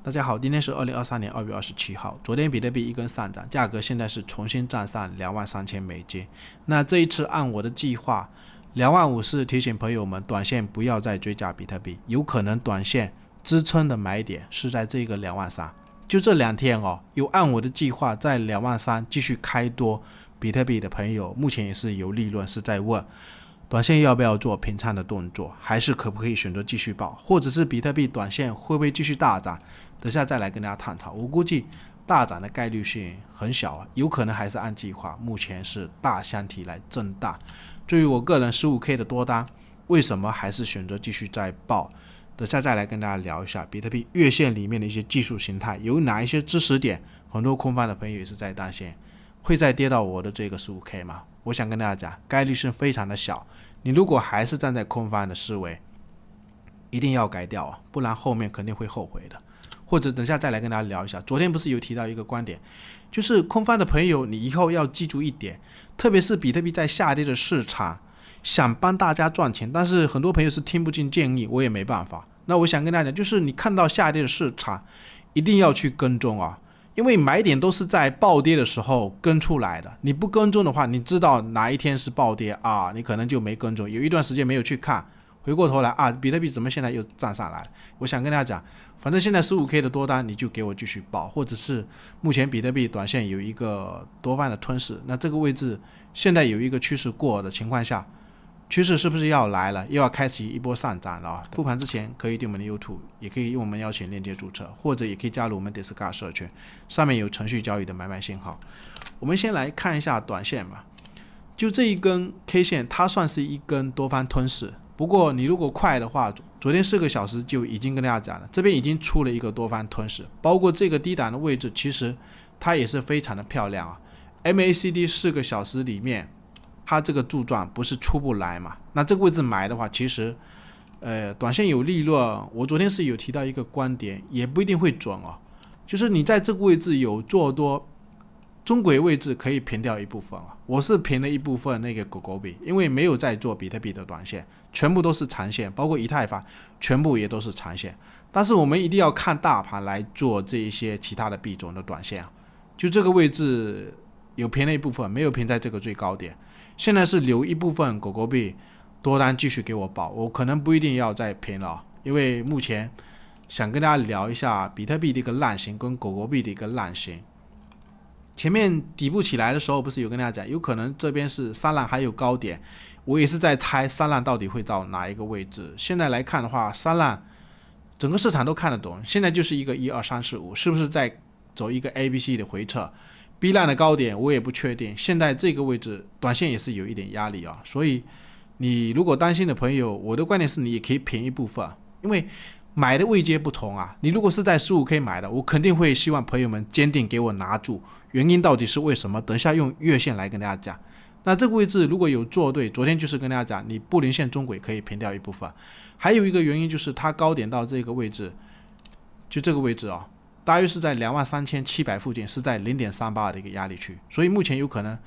大家好，今天是2023年2月27号。昨天比特币一根上涨，价格现在是重新站上23000美金。那这一次按我的计划，25000是提醒朋友们短线不要再追加比特币，有可能短线支撑的买点是在这个23000。就这2天有按我的计划在23000继续开多比特币的朋友，目前也是有利润，是在问短线要不要做平仓的动作，还是可不可以选择继续抱，或者是比特币短线会不会继续大涨，等下再来跟大家探讨。我估计大涨的概率性很小，有可能还是按计划，目前是大箱体来震荡。至于我个人 15K 的多单，为什么还是选择继续再抱，等下再来跟大家聊一下比特币月线里面的一些技术形态，有哪一些支持点，很多空方的朋友也是在担心会再跌到我的这个 15K 吗？我想跟大家讲，概率是非常的小。你如果还是站在空方的思维，一定要改掉不然后面肯定会后悔的。或者等下再来跟大家聊一下，昨天不是有提到一个观点，就是空方的朋友，你以后要记住一点，特别是比特币在下跌的市场，想帮大家赚钱，但是很多朋友是听不进建议，我也没办法。那我想跟大家讲，就是你看到下跌的市场，一定要去跟踪因为买点都是在暴跌的时候跟出来的，你不跟踪的话，你知道哪一天是暴跌你可能就没跟踪，有一段时间没有去看，回过头来比特币怎么现在又站上来了？我想跟大家讲，反正现在 15K 的多单你就给我继续抱，或者是目前比特币短线有一个多方的吞噬，那这个位置现在有一个趋势过的情况下，趋势是不是要来了，又要开启一波上涨了复盘之前可以对我们的 YouTube， 也可以用我们邀请链接注册，或者也可以加入我们 Discord 社群，上面有程序交易的买卖信号。我们先来看一下短线吧，就这一根 K 线它算是一根多方吞噬，不过你如果快的话，昨天4个小时就已经跟大家讲了，这边已经出了一个多方吞噬，包括这个低档的位置其实它也是非常的漂亮MACD 4个小时里面它这个柱状不是出不来嘛？那这个位置买的话，其实，短线有利润。我昨天是有提到一个观点，也不一定会准就是你在这个位置有做多，中轨位置可以平掉一部分我是平了一部分那个狗狗币，因为没有在做比特币的短线，全部都是长线，包括以太坊，全部也都是长线。但是我们一定要看大盘来做这一些其他的币种的短线就这个位置有平了一部分，没有平在这个最高点。现在是留一部分狗狗币多单继续给我保，我可能不一定要再平了因为目前想跟大家聊一下比特币的一个浪形跟狗狗币的一个浪形。前面底部起来的时候不是有跟大家讲，有可能这边是三浪还有高点，我也是在猜三浪到底会到哪一个位置。现在来看的话，三浪整个市场都看得懂，现在就是一个1、2、3、4、5，是不是在走一个 ABC 的回撤？B 浪的高点我也不确定，现在这个位置短线也是有一点压力所以你如果担心的朋友，我的观点是你也可以平一部分，因为买的位阶不同你如果是在 15K 买的，我肯定会希望朋友们坚定给我拿住，原因到底是为什么，等一下用月线来跟大家讲。那这个位置如果有做对，昨天就是跟大家讲，你布林线中轨可以平掉一部分，还有一个原因就是它高点到这个位置，就这个位置大约是在23700附近，是在 0.38 的一个压力区，所以目前有可能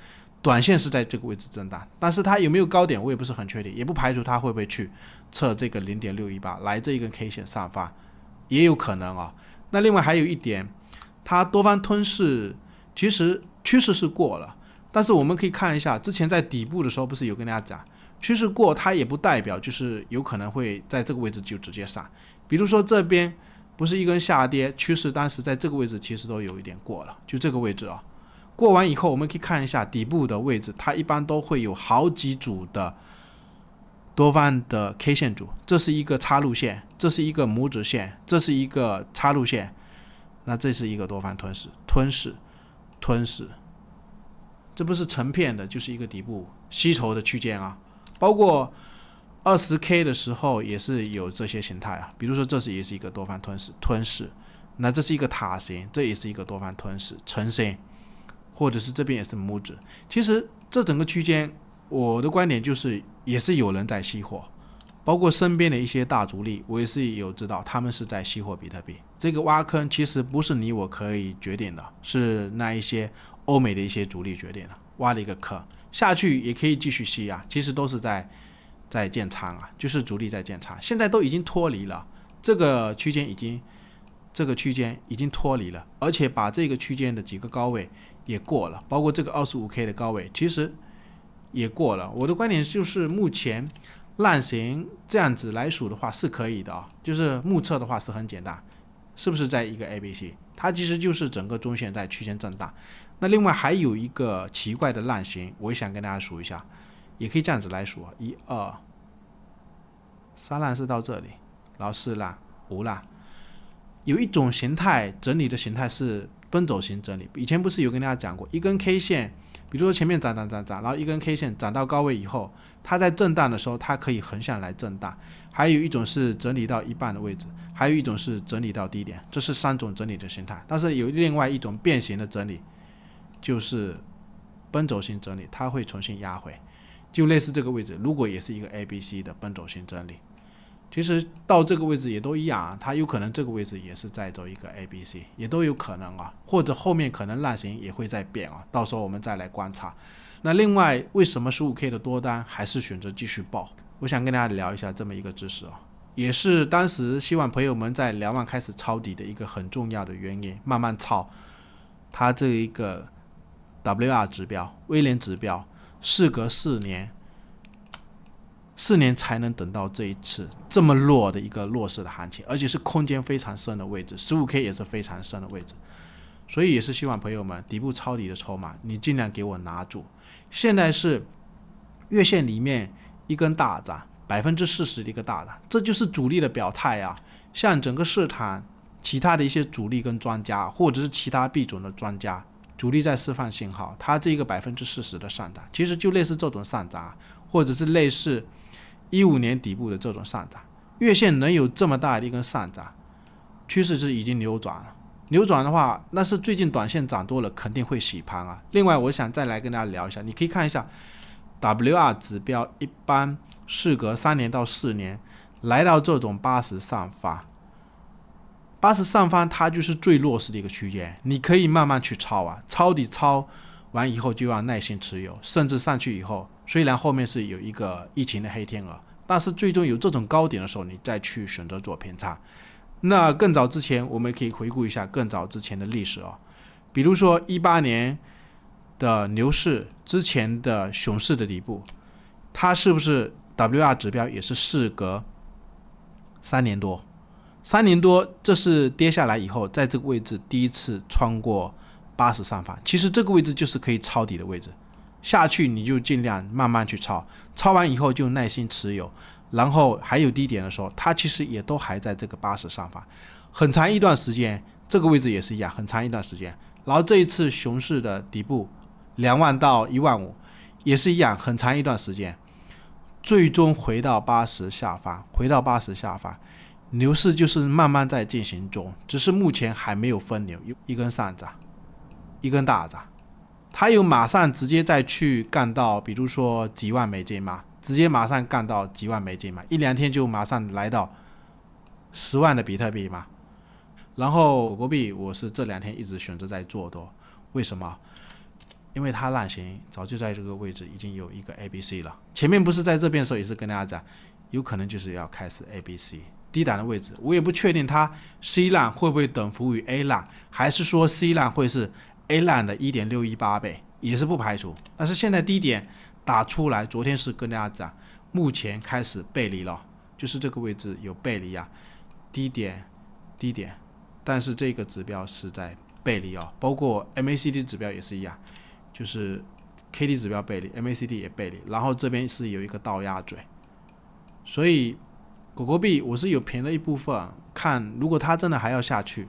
短线是在这个位置震荡，但是它有没有高点我也不是很确定，也不排除它会不会去测这个 0.618 来这一根 K 线上方，也有可能那另外还有一点，它多方吞噬其实趋势是过了，但是我们可以看一下之前在底部的时候不是有跟大家讲，趋势过它也不代表就是有可能会在这个位置就直接上，比如说这边不是一根下跌趋势，当时在这个位置其实都有一点过了，就这个位置过完以后我们可以看一下底部的位置，它一般都会有好几组的多方的 K 线组，这是一个插入线，这是一个拇指线，这是一个插入线，那这是一个多方吞噬，这不是成片的，就是一个底部吸筹的区间包括20K 的时候也是有这些形态比如说这是也是一个多方吞噬，那这是一个塔形，这也是一个多方吞噬成型，或者是这边也是拇指。其实这整个区间我的观点就是也是有人在吸货，包括身边的一些大主力我也是有知道他们是在吸货比特币。这个挖坑其实不是你我可以决定的，是那一些欧美的一些主力决定的，挖了一个坑下去也可以继续吸其实都是在建仓就是主力在建仓，现在都已经脱离了这个区间，已经这个区间已经脱离了，而且把这个区间的几个高位也过了，包括这个 25K 的高位其实也过了。我的观点就是目前浪形这样子来数的话是可以的啊，就是目测的话是很简单，是不是在一个 ABC， 它其实就是整个中线在区间震荡。那另外还有一个奇怪的浪形，我也想跟大家数一下，也可以这样子来数，1、2、3浪是到这里，然后4浪、5浪。有一种形态整理的形态是奔走型整理，以前不是有跟大家讲过，一根 K 线，比如说前面涨，然后一根 K 线涨到高位以后，它在震荡的时候，它可以横向来震荡。还有一种是整理到一半的位置，还有一种是整理到低点，这是3种整理的形态。但是有另外一种变形的整理，就是奔走型整理，它会重新压回，就类似这个位置，如果也是一个 ABC 的奔走型整理。其实到这个位置也都一样啊，它有可能这个位置也是在走一个 ABC， 也都有可能啊，或者后面可能浪形也会再变啊，到时候我们再来观察。那另外为什么 15K 的多单还是选择继续报？我想跟大家聊一下这么一个知识啊，也是当时希望朋友们在2万开始抄底的一个很重要的原因，慢慢抄它这一个 WR 指标、威廉指标，事隔4年才能等到这一次这么弱的一个弱势的行情，而且是空间非常深的位置， 15K 也是非常深的位置，所以也是希望朋友们底部抄底的筹码你尽量给我拿住。现在是月线里面一根大涨，40%的一个大涨，这就是主力的表态啊。像整个市场其他的一些主力跟专家，或者是其他币种的专家，主力在释放信号，它这个40%的上涨其实就类似这种上涨，或者是类似15年底部的这种上涨，月线能有这么大的一根上涨，趋势是已经扭转了。扭转的话，那是最近短线涨多了，肯定会洗盘啊。另外，我想再来跟大家聊一下，你可以看一下 WR 指标，一般事隔3年到4年来到这种80上方，80上方它就是最弱势的一个区间，你可以慢慢去抄啊，抄底抄完以后就要耐心持有，甚至上去以后，虽然后面是有一个疫情的黑天鹅，但是最终有这种高点的时候，你再去选择做偏差。那更早之前，我们可以回顾一下更早之前的历史比如说18年的牛市之前的熊市的底部，它是不是 WR 指标也是事隔3年多？这是跌下来以后，在这个位置第一次穿过80上方，其实这个位置就是可以抄底的位置，下去你就尽量慢慢去抄，抄完以后就耐心持有，然后还有低点的时候，它其实也都还在这个80上方，很长一段时间，这个位置也是一样，很长一段时间。然后这一次熊市的底部2万到1万5也是一样，很长一段时间，最终回到80下方，牛市就是慢慢在进行中，只是目前还没有分流，一根上涨，一根大涨，它有马上直接再去干到比如说几万美金嘛，直接马上干到几万美金嘛，1-2天就马上来到10万的比特币嘛。然后国币我是这2天一直选择在做多，为什么？因为它浪形早就在这个位置已经有一个 ABC 了，前面不是在这边的时候也是跟大家讲，有可能就是要开始 ABC 低档的位置，我也不确定它 C 浪会不会等幅于 A 浪，还是说 C 浪会是 A 浪的 1.618 倍，也是不排除。但是现在低点打出来，昨天是跟大家讲，目前开始背离了，就是这个位置有背离啊，低点，但是这个指标是在背离包括 MACD 指标也是一样，就是 KD 指标背离， MACD 也背离，然后这边是有一个倒压嘴，所以狗狗币我是有平了一部分，看如果它真的还要下去，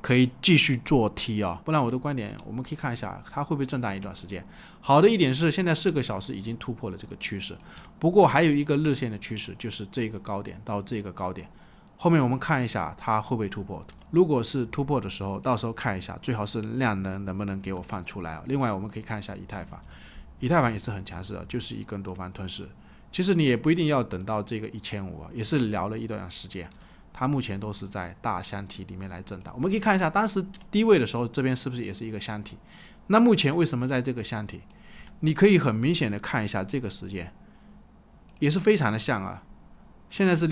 可以继续做 T 不然我的观点我们可以看一下它会不会震荡一段时间。好的一点是现在4个小时已经突破了这个趋势，不过还有一个日线的趋势，就是这个高点到这个高点，后面我们看一下它会不会突破，如果是突破的时候，到时候看一下最好是量能不能给我放出来另外我们可以看一下以太坊也是很强势就是一根多方吞噬，其实你也不一定要等到这个1500也是聊了一段时间，它目前都是在大箱体里面来震荡。我们可以看一下当时低位的时候，这边是不是也是一个箱体，那目前为什么在这个箱体，你可以很明显的看一下这个时间也是非常的像现在是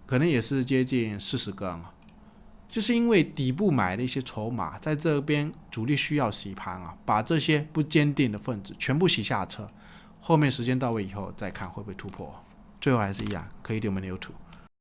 可能也是接近40根就是因为底部买的一些筹码，在这边主力需要洗盘啊，把这些不坚定的分子全部洗下车，后面时间到位以后再看会不会突破。最后还是一样，可以对我们的 YouTube